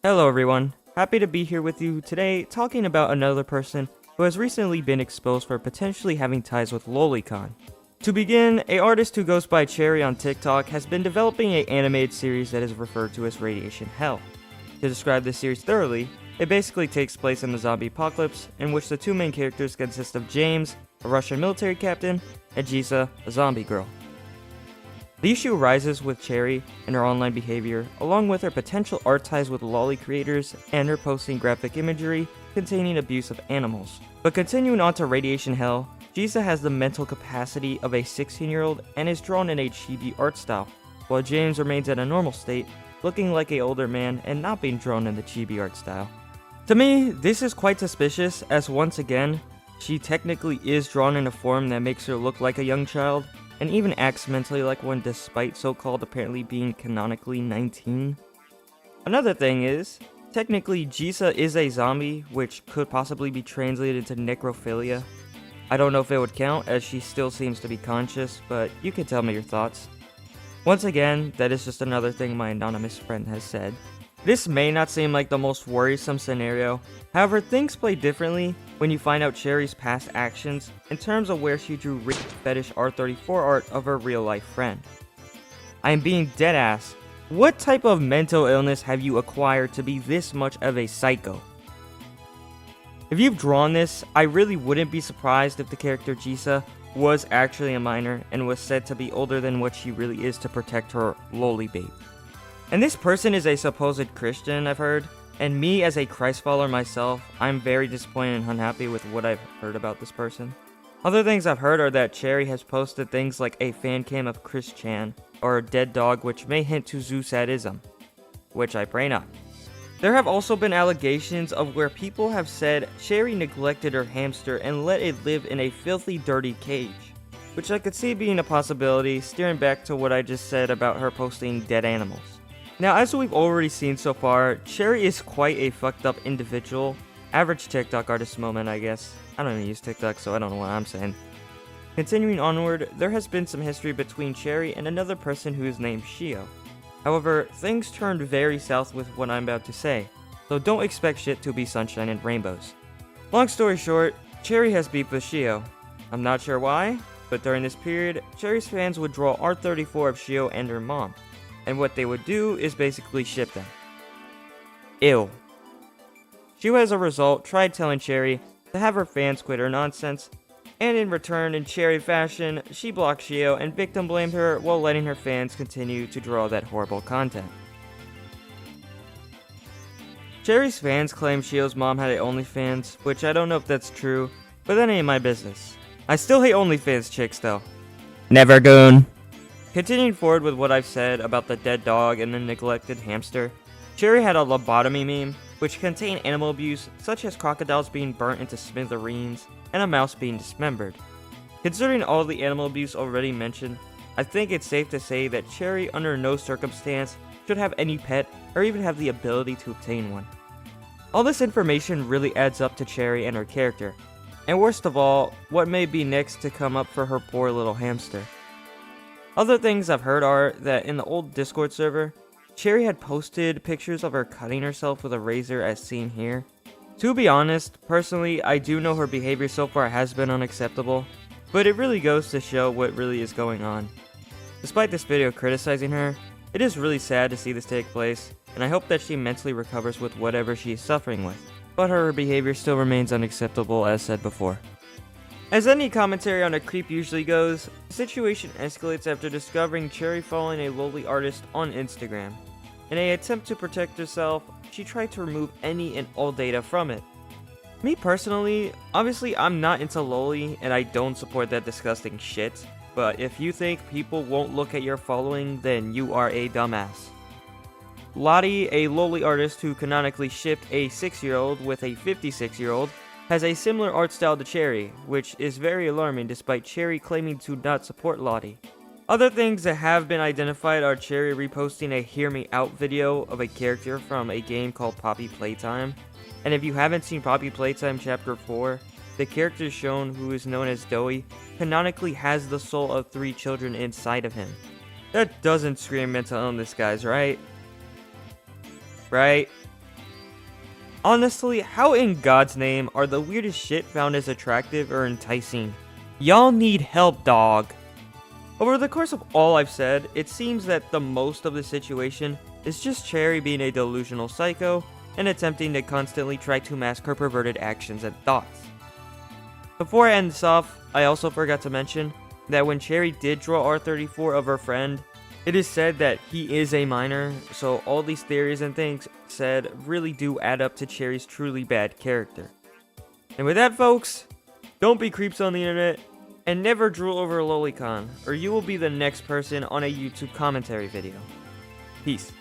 Hello everyone, happy to be here with you today talking about another person who has recently been exposed for potentially having ties with Lolicon. To begin, a artist who goes by Cherry on TikTok has been developing an animated series that is referred to as Radiation Hell. To describe this series thoroughly, it basically takes place in the zombie apocalypse, in which the two main characters consist of James, a Russian military captain, and Jisa, a zombie girl. The issue arises with Cherry and her online behavior, along with her potential art ties with lolly creators and her posting graphic imagery containing abuse of animals. But continuing on to Radiation Hell, Jisa has the mental capacity of a 16-year-old and is drawn in a chibi art style, while James remains at a normal state, looking like an older man and not being drawn in the chibi art style. To me, this is quite suspicious, as once again, she technically is drawn in a form that makes her look like a young child, and even acts mentally like one despite so-called apparently being canonically 19. Another thing is, technically Jisa is a zombie, which could possibly be translated into necrophilia. I don't know if it would count, as she still seems to be conscious, but you can tell me your thoughts. Once again, that is just another thing my anonymous friend has said. This may not seem like the most worrisome scenario, however things play differently when you find out Cherry's past actions in terms of where she drew rape fetish R34 art of her real life friend. I am being deadass. What type of mental illness have you acquired to be this much of a psycho? If you've drawn this, I really wouldn't be surprised if the character Jisa was actually a minor and was said to be older than what she really is to protect her lowly babe. And this person is a supposed Christian, I've heard, and me as a Christ follower myself, I'm very disappointed and unhappy with what I've heard about this person. Other things I've heard are that Cherry has posted things like a fan cam of Chris Chan, or a dead dog which may hint to zoo sadism, which I pray not. There have also been allegations of where people have said Cherry neglected her hamster and let it live in a filthy dirty cage, which I could see being a possibility, steering back to what I just said about her posting dead animals. Now, as we've already seen so far, Cherry is quite a fucked up individual. Average TikTok artist moment, I guess. I don't even use TikTok, so I don't know what I'm saying. Continuing onward, there has been some history between Cherry and another person who is named Shio. However, things turned very south with what I'm about to say, so don't expect shit to be sunshine and rainbows. Long story short, Cherry has beef with Shio. I'm not sure why, but during this period, Cherry's fans would draw R34 of Shio and her mom. And what they would do is basically ship them. Ew. Shio, as a result, tried telling Cherry to have her fans quit her nonsense, and in return, in Cherry fashion, she blocked Shio and victim blamed her while letting her fans continue to draw that horrible content. Cherry's fans claim Shio's mom had a OnlyFans, which I don't know if that's true, but that ain't my business. I still hate OnlyFans chicks though. Never goon. Continuing forward with what I've said about the dead dog and the neglected hamster, Cherry had a lobotomy meme, which contained animal abuse such as crocodiles being burnt into smithereens and a mouse being dismembered. Considering all the animal abuse already mentioned, I think it's safe to say that Cherry under no circumstance should have any pet or even have the ability to obtain one. All this information really adds up to Cherry and her character, and worst of all, what may be next to come up for her poor little hamster. Other things I've heard are that in the old Discord server, Cherry had posted pictures of her cutting herself with a razor as seen here. To be honest, personally, I do know her behavior so far has been unacceptable, but it really goes to show what really is going on. Despite this video criticizing her, it is really sad to see this take place, and I hope that she mentally recovers with whatever she is suffering with, but her behavior still remains unacceptable as said before. As any commentary on a creep usually goes, the situation escalates after discovering Cherry following a lowly artist on Instagram. In an attempt to protect herself, she tried to remove any and all data from it. Me personally, obviously I'm not into lowly and I don't support that disgusting shit, but if you think people won't look at your following, then you are a dumbass. Lottie, a lowly artist who canonically shipped a 6-year-old with a 56-year-old, has a similar art style to Cherry, which is very alarming despite Cherry claiming to not support Lottie. Other things that have been identified are Cherry reposting a Hear Me Out video of a character from a game called Poppy Playtime, and if you haven't seen Poppy Playtime Chapter 4, the character shown, who is known as Doey, canonically has the soul of 3 children inside of him. That doesn't scream mental illness, guys, right? Right? Honestly, how in God's name are the weirdest shit found as attractive or enticing? Y'all need help, dog. Over the course of all I've said, it seems that the most of the situation is just Cherry being a delusional psycho and attempting to constantly try to mask her perverted actions and thoughts. Before I end this off, I also forgot to mention that when Cherry did draw R34 of her friend, it is said that he is a minor, so all these theories and things said really do add up to Cherry's truly bad character. And with that, folks, don't be creeps on the internet, and never drool over a lolicon, or you will be the next person on a YouTube commentary video. Peace.